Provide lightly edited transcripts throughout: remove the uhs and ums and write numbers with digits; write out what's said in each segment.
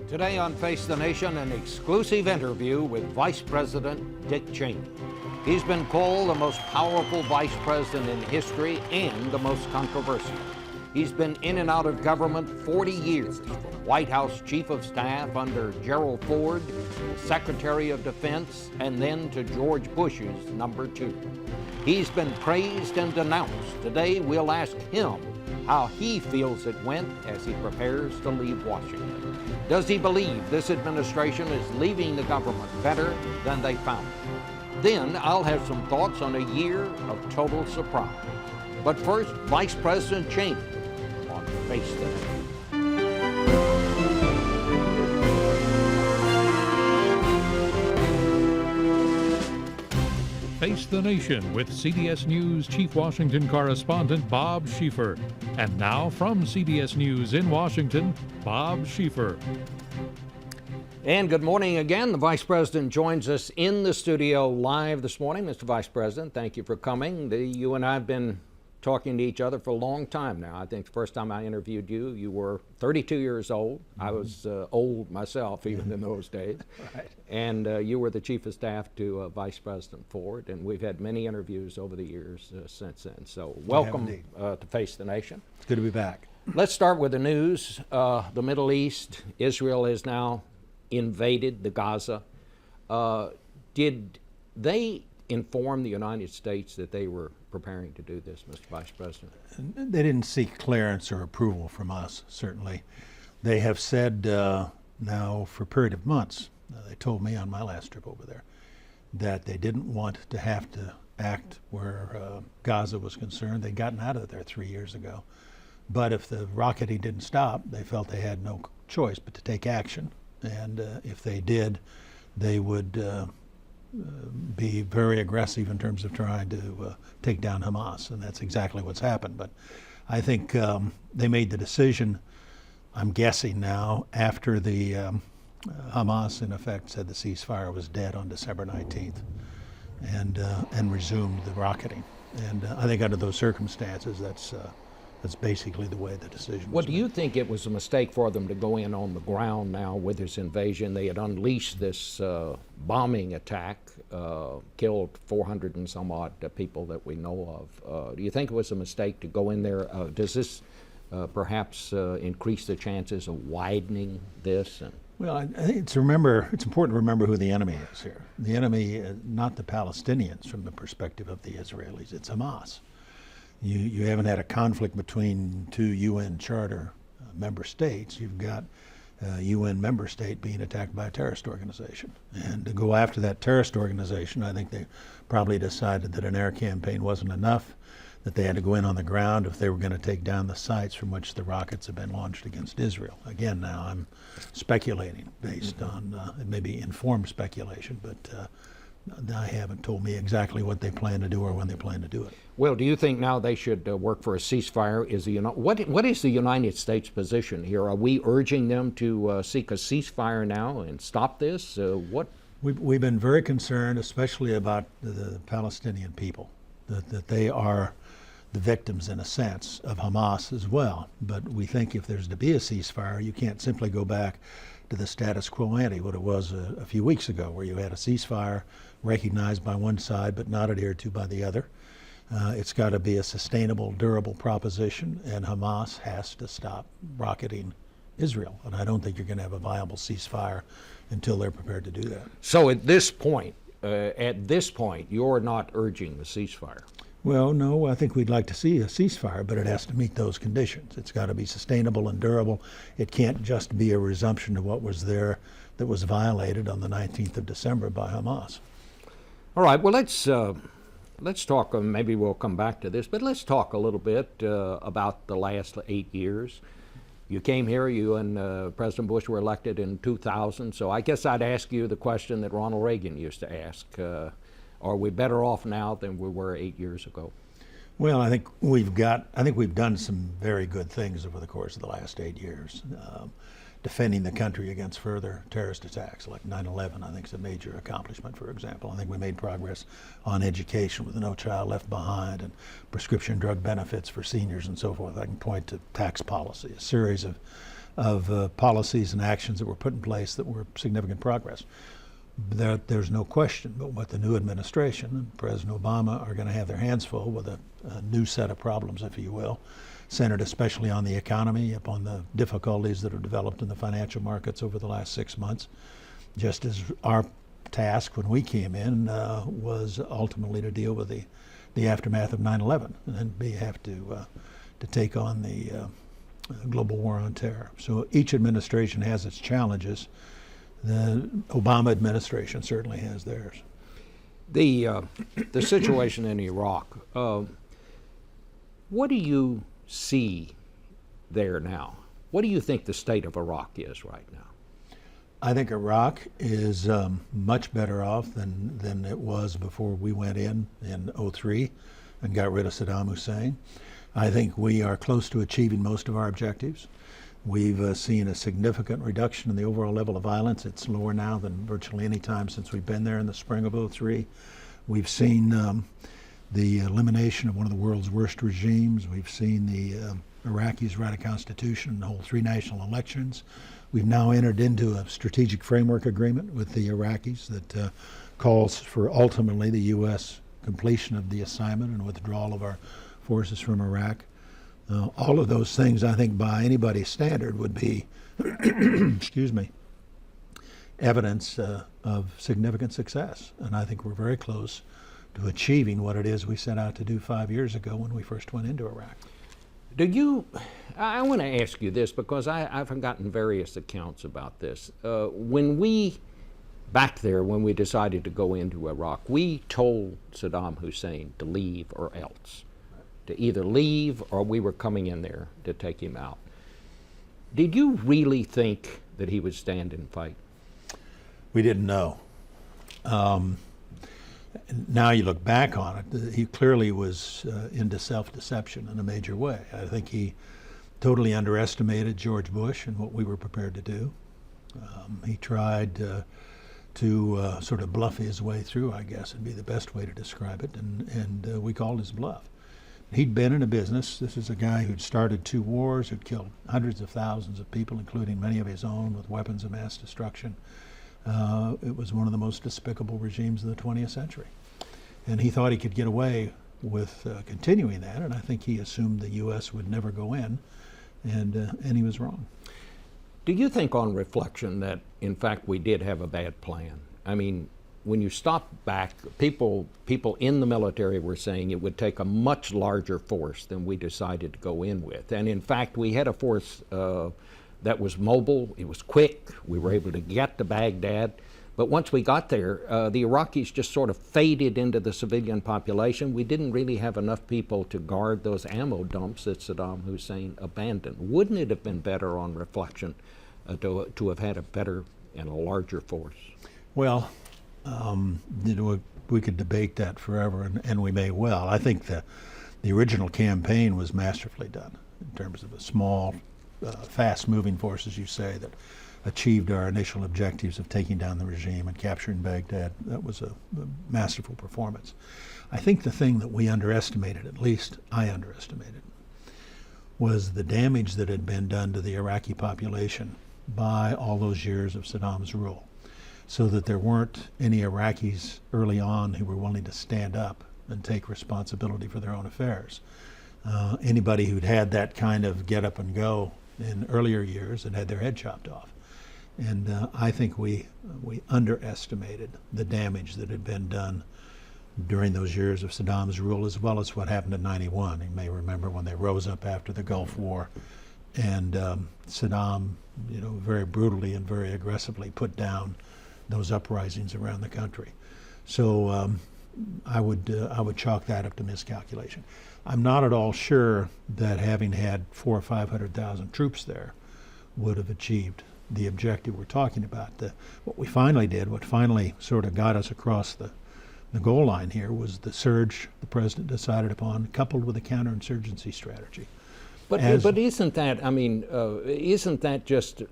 Today on Face the Nation, an exclusive interview with Vice President Dick Cheney. He's been called the most powerful vice president in history and the most controversial. He's been in and out of government 40 years, from White House Chief of Staff under Gerald Ford, Secretary of Defense, and then to George Bush's number 2. He's been praised and denounced. Today we'll ask him how he feels it went as he prepares to leave Washington. Does he believe this administration is leaving the government better than they found it? Then I'll have some thoughts on a year of total surprise. But first, Vice President Cheney on Face the Nation. Face the Nation with CBS News Chief Washington Correspondent Bob Schieffer. And now from CBS News in Washington, Bob Schieffer. And good morning again. The Vice President joins us in the studio live this morning. Mr. Vice President, thank you for coming. You and I have been talking to each other for a long time now. I think the first time I interviewed you, you were 32 years old. I was old myself, even in those days. Right. And you were the Chief of Staff to Vice President Ford, and we've had many interviews over the years since then. So welcome to Face the Nation. It's good to be back. Let's start with the news. The Middle East, Israel has now invaded the Gaza. Did they inform the United States that they were preparing to do this, Mr. Vice President? They didn't seek clearance or approval from us, certainly. They have said now for a period of months, they told me on my last trip over there, that they didn't want to have to act where Gaza was concerned. They'd gotten out of there 3 years ago. But if the rocketing didn't stop, they felt they had no choice but to take action. And if they did, they would be very aggressive in terms of trying to take down Hamas, and that's exactly what's happened. But I think they made the decision, I'm guessing now, after the Hamas, in effect, said the ceasefire was dead on December 19th and resumed the rocketing. And I think under those circumstances, that's basically the way the decision was What do you think it was a mistake for them to go in on the ground now with this invasion? They had unleashed this bombing attack, killed 400 and some odd people that we know of. Do you think it was a mistake to go in there? Does this perhaps increase the chances of widening this? Well, I think it's important to remember who the enemy is here. The enemy is not the Palestinians from the perspective of the Israelis, it's Hamas. You haven't had a conflict between two UN Charter member states. You've got a UN member state being attacked by a terrorist organization. And to go after that terrorist organization, I think they probably decided that an air campaign wasn't enough, that they had to go in on the ground if they were going to take down the sites from which the rockets have been launched against Israel. Again, now I'm speculating based on, it may be informed speculation, but they haven't told me exactly what they plan to do or when they plan to do it. Well, do you think now they should work for a ceasefire? What is the United States position here? Are we urging them to seek a ceasefire now and stop this? We've been very concerned, especially about the Palestinian people, that they are the victims, in a sense, of Hamas as well. But we think if there's to be a ceasefire, you can't simply go back to the status quo ante, what it was a few weeks ago, where you had a ceasefire recognized by one side but not adhered to by the other. It's got to be a sustainable, durable proposition, and Hamas has to stop rocketing Israel. And I don't think you're going to have a viable ceasefire until they're prepared to do that. So at this point, you're not urging the ceasefire? Well, no, I think we'd like to see a ceasefire, but it has to meet those conditions. It's got to be sustainable and durable. It can't just be a resumption of what was there that was violated on the 19th of December by Hamas. All right, well, let's talk, maybe we'll come back to this, but let's talk a little bit about the last 8 years. You came here, you and President Bush were elected in 2000, so I guess I'd ask you the question that Ronald Reagan used to ask. Are we better off now than we were 8 years ago? Well, I think we've done some very good things over the course of the last 8 years. Defending the country against further terrorist attacks like 9/11, I think is a major accomplishment, for example. I think we made progress on education with No Child Left Behind and prescription drug benefits for seniors and so forth. I can point to tax policy, a series of policies and actions that were put in place that were significant progress. There's no question but what the new administration and President Obama are going to have their hands full with a new set of problems, if you will, centered especially on the economy, upon the difficulties that have developed in the financial markets over the last 6 months, just as our task when we came in was ultimately to deal with the aftermath of 9/11, and then we have to take on the global war on terror. So each administration has its challenges. The Obama administration certainly has theirs. The situation in Iraq, what do you see there now? What do you think the state of Iraq is right now? I think Iraq is much better off than it was before we went in 2003 and got rid of Saddam Hussein. I think we are close to achieving most of our objectives. We've seen a significant reduction in the overall level of violence. It's lower now than virtually any time since we've been there in the spring of 2003. We've seen the elimination of one of the world's worst regimes. We've seen the Iraqis write a constitution and hold 3 national elections. We've now entered into a strategic framework agreement with the Iraqis that calls for ultimately the U.S. completion of the assignment and withdrawal of our forces from Iraq. All of those things, I think, by anybody's standard would be, excuse me, evidence of significant success. And I think we're very close to achieving what it is we set out to do 5 years ago when we first went into Iraq. I want to ask you this because I've gotten various accounts about this. When we decided to go into Iraq, we told Saddam Hussein to leave or else. To either leave or we were coming in there to take him out. Did you really think that he would stand and fight? We didn't know. Now you look back on it, he clearly was into self-deception in a major way. I think he totally underestimated George Bush and what we were prepared to do. He tried to sort of bluff his way through, I guess would be the best way to describe it, and we called his bluff. He'd been in a business. This is a guy who'd started 2 wars, who'd killed hundreds of thousands of people, including many of his own, with weapons of mass destruction. It was one of the most despicable regimes of the 20th century. And he thought he could get away with continuing that, and I think he assumed the U.S. would never go in, and he was wrong. Do you think on reflection that, in fact, we did have a bad plan? I mean, when you stop back, people in the military were saying it would take a much larger force than we decided to go in with. And in fact, we had a force that was mobile, it was quick, we were able to get to Baghdad. But once we got there, the Iraqis just sort of faded into the civilian population. We didn't really have enough people to guard those ammo dumps that Saddam Hussein abandoned. Wouldn't it have been better on reflection to have had a better and a larger force? Well, we could debate that forever, and we may well. I think the original campaign was masterfully done in terms of a small, fast-moving force, as you say, that achieved our initial objectives of taking down the regime and capturing Baghdad. That was a masterful performance. I think the thing that we underestimated, at least I underestimated, was the damage that had been done to the Iraqi population by all those years of Saddam's rule, so that there weren't any Iraqis early on who were willing to stand up and take responsibility for their own affairs. Anybody who'd had that kind of get up and go in earlier years had had their head chopped off. And I think we underestimated the damage that had been done during those years of Saddam's rule, as well as what happened in '91. You may remember when they rose up after the Gulf War, and Saddam, very brutally and very aggressively put down those uprisings around the country. So I would chalk that up to miscalculation. I'm not at all sure that having had 400,000 or 500,000 troops there would have achieved the objective we're talking about. What we finally did, what finally sort of got us across the goal line here, was the surge the president decided upon, coupled with a counterinsurgency strategy. But isn't that just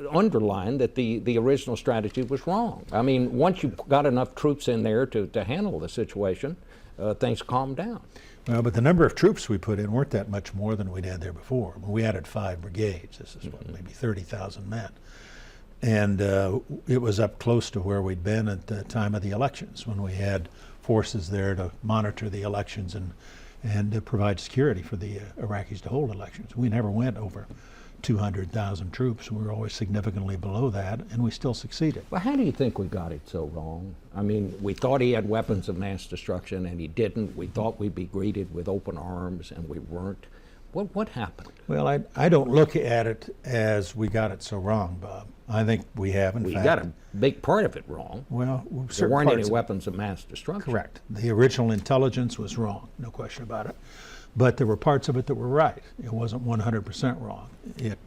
underline that the original strategy was wrong? I mean, once you got enough troops in there to handle the situation, things calmed down. Well, but the number of troops we put in weren't that much more than we'd had there before. I mean, we added 5 brigades. This is what, maybe 30,000 men. And it was up close to where we'd been at the time of the elections, when we had forces there to monitor the elections and to provide security for the Iraqis to hold elections. We never went over 200,000 troops. We were always significantly below that, and we still succeeded. Well, how do you think we got it so wrong? I mean, we thought he had weapons of mass destruction, and he didn't. We thought we'd be greeted with open arms, and we weren't. What happened? Well, I don't look at it as we got it so wrong, Bob. I think we have, in fact. We got a big part of it wrong. Well, there weren't any weapons of mass destruction. Correct. The original intelligence was wrong, no question about it. But there were parts of it that were right. It wasn't 100% wrong. It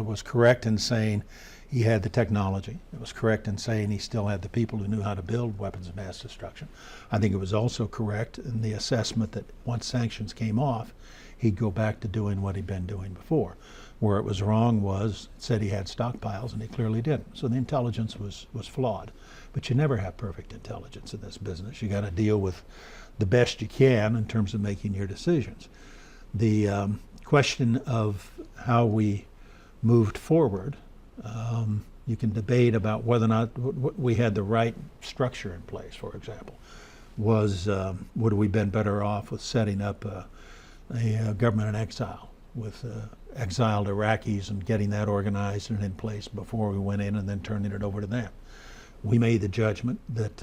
was correct in saying he had the technology. It was correct in saying he still had the people who knew how to build weapons of mass destruction. I think it was also correct in the assessment that once sanctions came off, he'd go back to doing what he'd been doing before. Where it was wrong was it said he had stockpiles, and he clearly didn't. So the intelligence was flawed. But you never have perfect intelligence in this business. You got to deal with the best you can in terms of making your decisions. The question of how we moved forward, you can debate about whether or not we had the right structure in place, for example. Would we have been better off with setting up a government in exile with exiled Iraqis and getting that organized and in place before we went in and then turning it over to them? We made the judgment that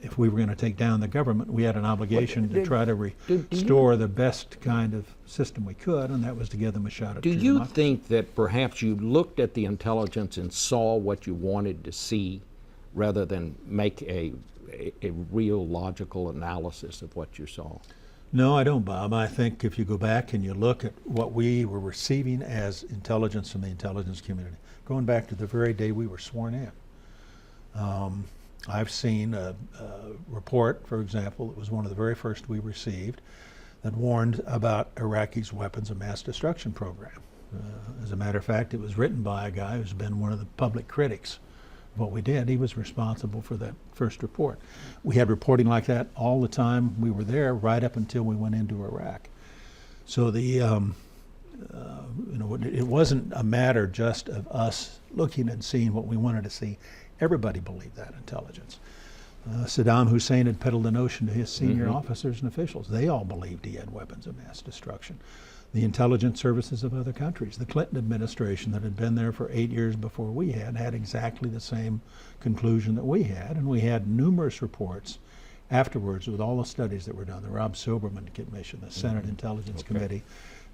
if we were going to take down the government, we had an obligation to try to restore the best kind of system we could, and that was to give them a shot at Do you think that perhaps you looked at the intelligence and saw what you wanted to see rather than make a real logical analysis of what you saw? No, I don't, Bob. I think if you go back and you look at what we were receiving as intelligence from the intelligence community, going back to the very day we were sworn in, I've seen a report, for example, that was one of the very first we received, that warned about Iraqi's weapons of mass destruction program. As a matter of fact, it was written by a guy who's been one of the public critics of what we did. He was responsible for that first report. We had reporting like that all the time we were there, right up until we went into Iraq. So the it wasn't a matter just of us looking and seeing what we wanted to see. Everybody believed that intelligence. Saddam Hussein had peddled the notion to his senior officers and officials. They all believed he had weapons of mass destruction. The intelligence services of other countries, the Clinton administration that had been there for 8 years before we had exactly the same conclusion that we had. And we had numerous reports afterwards with all the studies that were done, the Rob Silberman Commission, the Senate Intelligence Committee,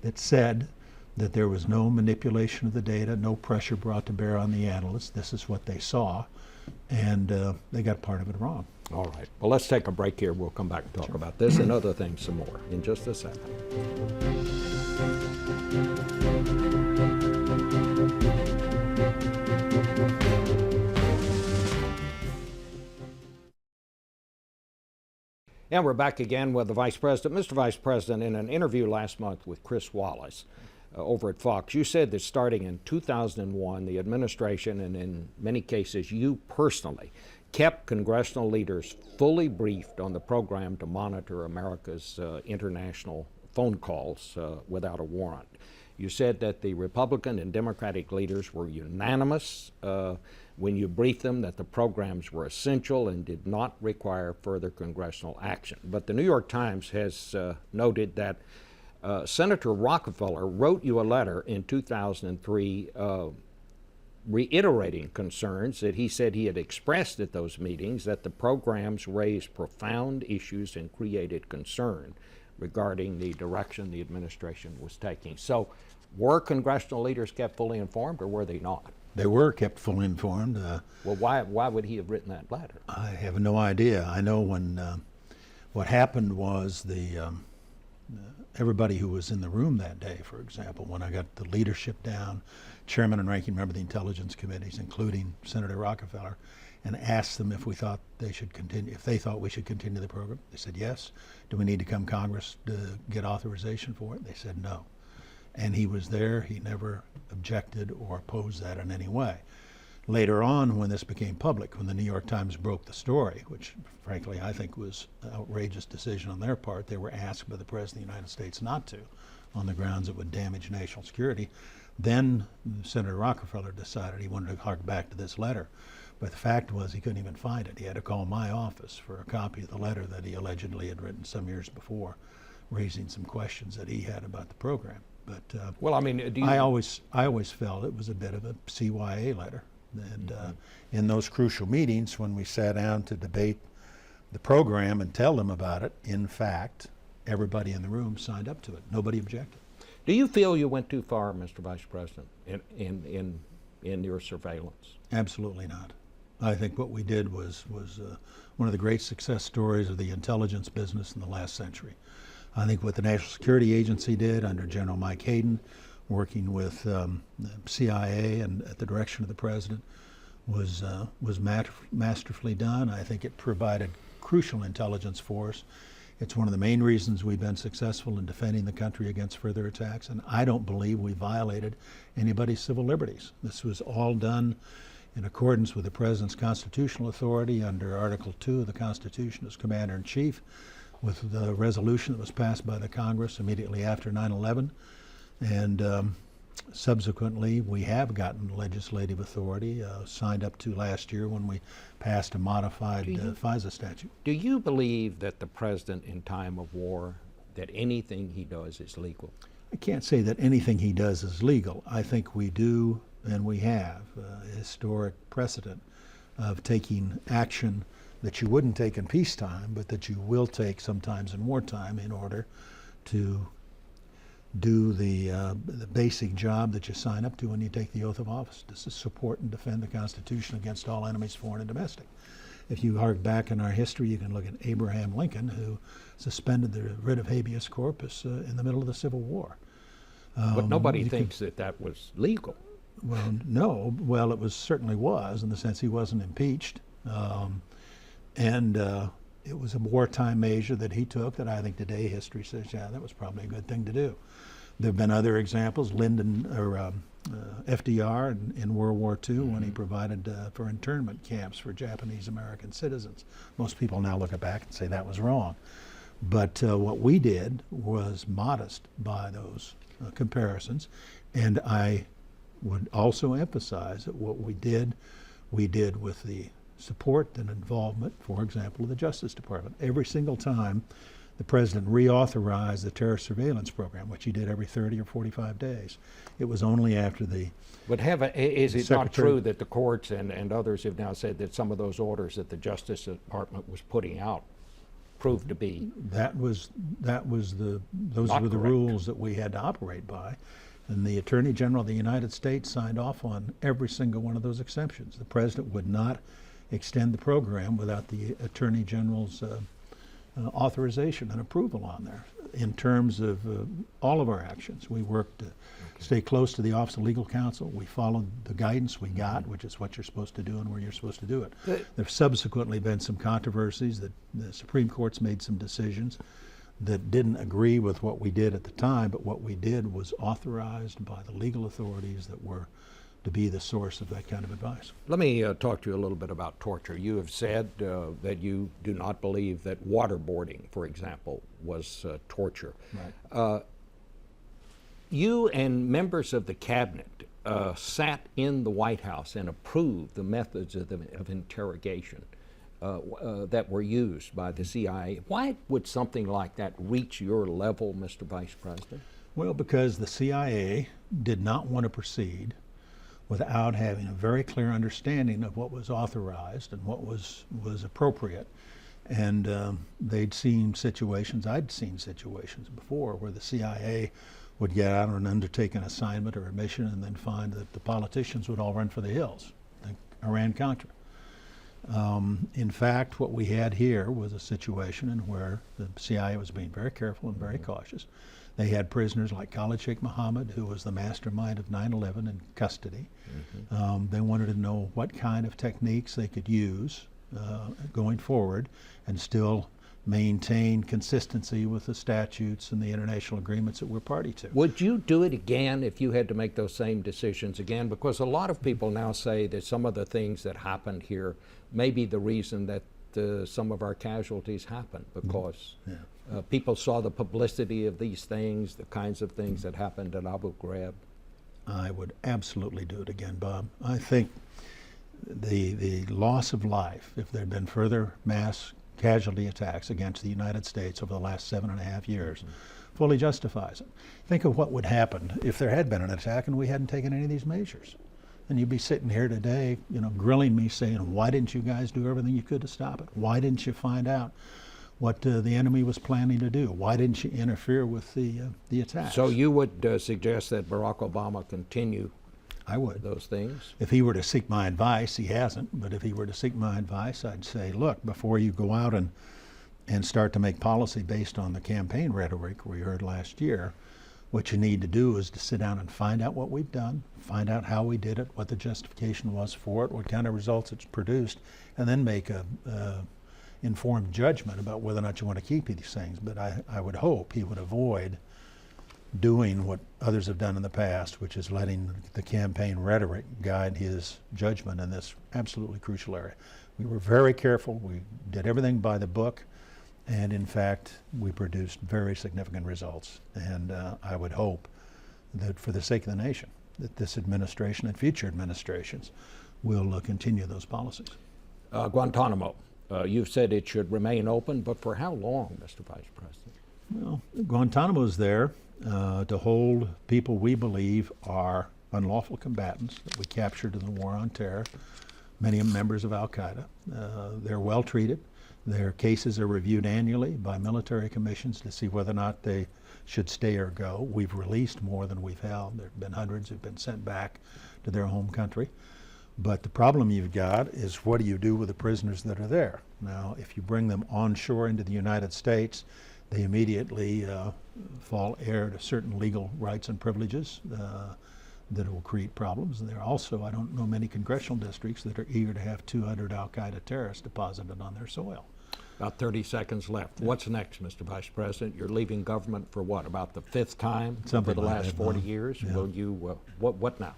that said that there was no manipulation of the data, no pressure brought to bear on the analysts. This is what they saw, and they got part of it wrong. All right. Well, let's take a break here. We'll come back and talk about this and other things some more in just a second. And we're back again with the Vice President. Mr. Vice President, in an interview last month with Chris Wallace over at Fox, you said that starting in 2001, the administration, and in many cases you personally, kept congressional leaders fully briefed on the program to monitor America's international phone calls without a warrant. You said that the Republican and Democratic leaders were unanimous when you briefed them that the programs were essential and did not require further congressional action. But the New York Times has noted that Senator Rockefeller wrote you a letter in 2003 reiterating concerns that he said he had expressed at those meetings, that the programs raised profound issues and created concern regarding the direction the administration was taking. So were congressional leaders kept fully informed, or were they not? They were kept fully informed. Well, why would he have written that letter? I have no idea. I know when what happened was everybody who was in the room that day, for example, when I got the leadership down, chairman and ranking member of the intelligence committees, including Senator Rockefeller, and asked them if we thought they should continue, if they thought we should continue the program. They said yes. Do we need to come Congress to get authorization for it? They said no. And he was there. He never objected or opposed that in any way. Later on, when this became public, when the New York Times broke the story, which frankly I think was an outrageous decision on their part, they were asked by the President of the United States not to, on the grounds it would damage national security. Then Senator Rockefeller decided he wanted to hark back to this letter. But the fact was he couldn't even find it. He had to call my office for a copy of the letter that he allegedly had written some years before, raising some questions that he had about the program. But well, I mean, I always felt it was a bit of a CYA letter. And in those crucial meetings, when we sat down to debate the program and tell them about it, in fact, everybody in the room signed up to it. Nobody objected. Do you feel you went too far, Mr. Vice President, in your surveillance? Absolutely not. I think what we did was one of the great success stories of the intelligence business in the last century. I think what the National Security Agency did under General Mike Hayden, working with the CIA and at the direction of the President, was masterfully done. I think it provided crucial intelligence for us. It's one of the main reasons we've been successful in defending the country against further attacks, and I don't believe we violated anybody's civil liberties. This was all done in accordance with the President's constitutional authority under Article 2 of the Constitution as Commander-in-Chief, with the resolution that was passed by the Congress immediately after 9/11. And subsequently, we have gotten legislative authority, signed up to last year when we passed a modified FISA statute. Do you believe that the President in time of war, that anything he does is legal? I can't say that anything he does is legal. I think we do, and we have, a historic precedent of taking action that you wouldn't take in peacetime, but that you will take sometimes in wartime in order to do the basic job that you sign up to when you take the oath of office, to support and defend the Constitution against all enemies, foreign and domestic. If you hark back in our history, you can look at Abraham Lincoln, who suspended the writ of habeas corpus in the middle of the Civil War. But nobody thinks that that was legal. Well, no. Well, it certainly was, in the sense he wasn't impeached. And it was a wartime measure that he took that I think today history says, yeah, that was probably a good thing to do. There have been other examples. FDR in World War II, when he provided for internment camps for Japanese American citizens. Most people now look back and say that was wrong. But what we did was modest by those comparisons. And I would also emphasize that what we did with the support and involvement, for example, of the Justice Department. Every single time the President reauthorized the terror surveillance program, which he did every 30 or 45 days. It was only after the But is it not true that the courts and others have now said that some of those orders that the Justice Department was putting out proved to be those were the correct. rules that we had to operate by. And the Attorney General of the United States signed off on every single one of those exemptions. The President would not extend the program without the Attorney General's authorization and approval on there. In terms of all of our actions, we worked to stay close to the Office of Legal Counsel. We followed the guidance we got, which is what you're supposed to do and where you're supposed to do it. There have subsequently been some controversies that the Supreme Court's made some decisions that didn't agree with what we did at the time, but what we did was authorized by the legal authorities that were to be the source of that kind of advice. Let me talk to you a little bit about torture. You have said that you do not believe that waterboarding, for example, was torture. Right. You and members of the cabinet sat in the White House and approved the methods of interrogation that were used by the CIA. Why would something like that reach your level, Mr. Vice President? Well, because the CIA did not want to proceed without having a very clear understanding of what was authorized and what was appropriate. And they'd seen situations, I'd seen situations before, where the CIA would get out and undertake an assignment or a mission and then find that the politicians would all run for the hills, like Iran-Contra. In fact, what we had here was a situation in where the CIA was being very careful and very cautious. They had prisoners like Khalid Sheikh Mohammed, who was the mastermind of 9/11, in custody. They wanted to know what kind of techniques they could use going forward and still maintain consistency with the statutes and the international agreements that we're party to. Would you do it again if you had to make those same decisions again? Because a lot of people now say that some of the things that happened here may be the reason that some of our casualties happened, because people saw the publicity of these things, the kinds of things that happened at Abu Ghraib. I would absolutely do it again, Bob. I think the loss of life, if there had been further mass casualty attacks against the United States over the last 7.5 years, fully justifies it. Think of what would happen if there had been an attack and we hadn't taken any of these measures. And you'd be sitting here today, grilling me saying, why didn't you guys do everything you could to stop it? Why didn't you find out what the enemy was planning to do? Why didn't you interfere with the attacks? So you would suggest that Barack Obama continue I would. Those things? If he were to seek my advice, he hasn't, but if he were to seek my advice, I'd say, look, before you go out and start to make policy based on the campaign rhetoric we heard last year, what you need to do is to sit down and find out what we've done, find out how we did it, what the justification was for it, what kind of results it's produced, and then make a informed judgment about whether or not you want to keep these things. But I would hope he would avoid doing what others have done in the past, which is letting the campaign rhetoric guide his judgment in this absolutely crucial area. We were very careful. We did everything by the book, and in fact, we produced very significant results. And I would hope that for the sake of the nation, that this administration and future administrations will continue those policies. Guantanamo, you've said it should remain open, but for how long, Mr. Vice President? Well, Guantanamo is there to hold people we believe are unlawful combatants that we captured in the war on terror, many of them members of Al-Qaeda. They're well treated. Their cases are reviewed annually by military commissions to see whether or not they should stay or go. We've released more than we've held. There have been hundreds who've been sent back to their home country. But the problem you've got is, what do you do with the prisoners that are there? Now, if you bring them onshore into the United States, they immediately fall heir to certain legal rights and privileges that will create problems. And there are also, I don't know many congressional districts that are eager to have 200 Al-Qaeda terrorists deposited on their soil. About 30 seconds left. Yeah. What's next, Mr. Vice President? You're leaving government for what, about the 5th time over the last 40 years? Yeah. Will you, what now?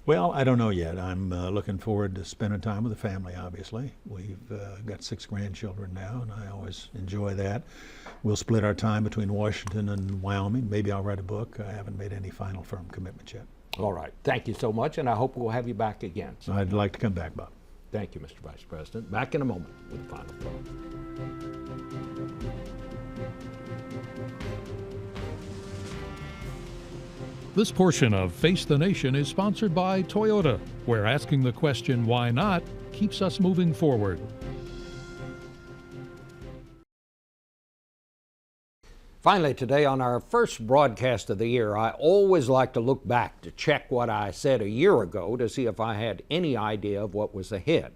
Well, I don't know yet. I'm looking forward to spending time with the family, obviously. We've got 6 grandchildren now, and I always enjoy that. We'll split our time between Washington and Wyoming. Maybe I'll write a book. I haven't made any final firm commitment yet. All right. Thank you so much, and I hope we'll have you back again. So I'd like to come back, Bob. Thank you, Mr. Vice President. Back in a moment with the final thought. This portion of Face the Nation is sponsored by Toyota, where asking the question, why not, keeps us moving forward. Finally today, on our first broadcast of the year, I always like to look back to check what I said a year ago to see if I had any idea of what was ahead.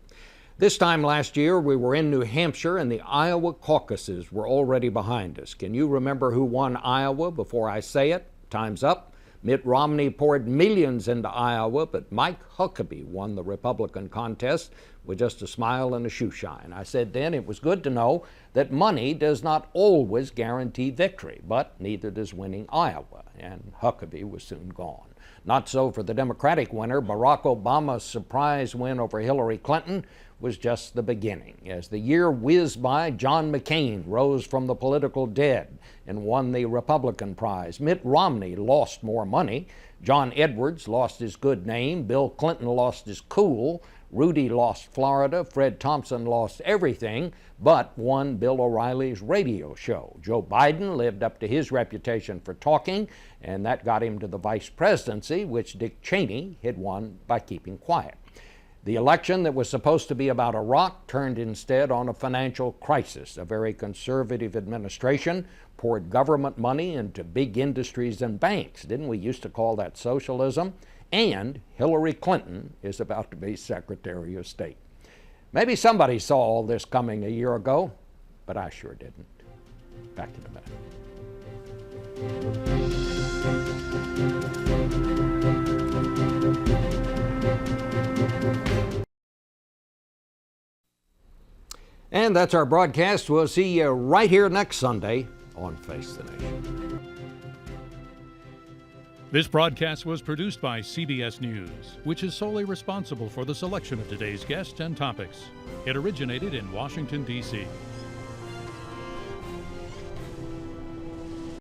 This time last year, we were in New Hampshire and the Iowa caucuses were already behind us. Can you remember who won Iowa before I say it? Time's up. Mitt Romney poured millions into Iowa, but Mike Huckabee won the Republican contest with just a smile and a shoe shine. I said then it was good to know that money does not always guarantee victory, but neither does winning Iowa, and Huckabee was soon gone. Not so for the Democratic winner. Barack Obama's surprise win over Hillary Clinton was just the beginning. As the year whizzed by, John McCain rose from the political dead and won the Republican prize. Mitt Romney lost more money. John Edwards lost his good name. Bill Clinton lost his cool. Rudy lost Florida. Fred Thompson lost everything but won Bill O'Reilly's radio show. Joe Biden lived up to his reputation for talking, and that got him to the vice presidency, which Dick Cheney had won by keeping quiet. The election that was supposed to be about Iraq turned instead on a financial crisis. A very conservative administration poured government money into big industries and banks. Didn't we used to call that socialism? And Hillary Clinton is about to be Secretary of State. Maybe somebody saw all this coming a year ago, but I sure didn't. Back in a minute. And And that's our broadcast. We'll see you right here next Sunday on Face the Nation. This broadcast was produced by CBS News, which is solely responsible for the selection of today's guests and topics. It originated in Washington, D.C.